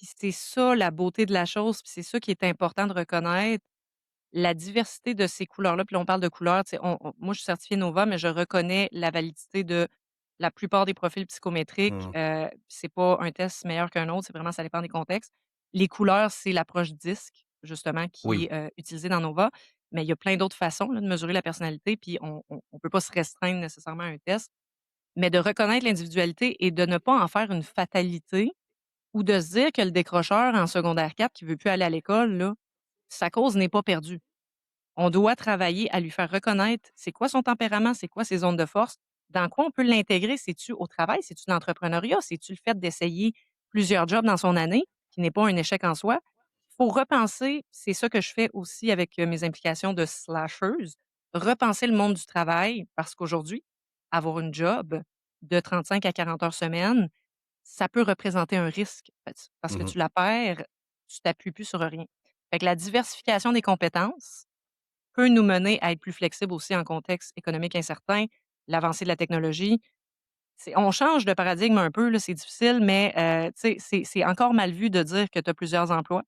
Puis c'est ça la beauté de la chose, puis c'est ça qui est important de reconnaître, la diversité de ces couleurs-là. Puis là, on parle de couleurs, tu sais, moi, je suis certifiée Nova, mais je reconnais la validité de la plupart des profils psychométriques. Mmh. C'est pas un test meilleur qu'un autre, c'est vraiment ça dépend des contextes. Les couleurs, c'est l'approche DISC, justement, qui Oui. est, utilisée dans Nova, mais il y a plein d'autres façons, là, de mesurer la personnalité, puis on peut pas se restreindre nécessairement à un test, mais de reconnaître l'individualité et de ne pas en faire une fatalité ou de se dire que le décrocheur en secondaire 4 qui veut plus aller à l'école, là, sa cause n'est pas perdue. On doit travailler à lui faire reconnaître c'est quoi son tempérament, c'est quoi ses zones de force, dans quoi on peut l'intégrer. C'est-tu au travail, c'est-tu l'entrepreneuriat, c'est-tu le fait d'essayer plusieurs jobs dans son année, qui n'est pas un échec en soi. Il faut repenser, c'est ça que je fais aussi avec mes implications de slasheuse, repenser le monde du travail parce qu'aujourd'hui, avoir une job de 35 à 40 heures semaine, ça peut représenter un risque parce que Mmh. tu la perds, tu t'appuies plus sur rien. Fait que la diversification des compétences peut nous mener à être plus flexibles aussi en contexte économique incertain, l'avancée de la technologie. On change de paradigme un peu, là, c'est difficile, mais tu sais, c'est encore mal vu de dire que tu as plusieurs emplois.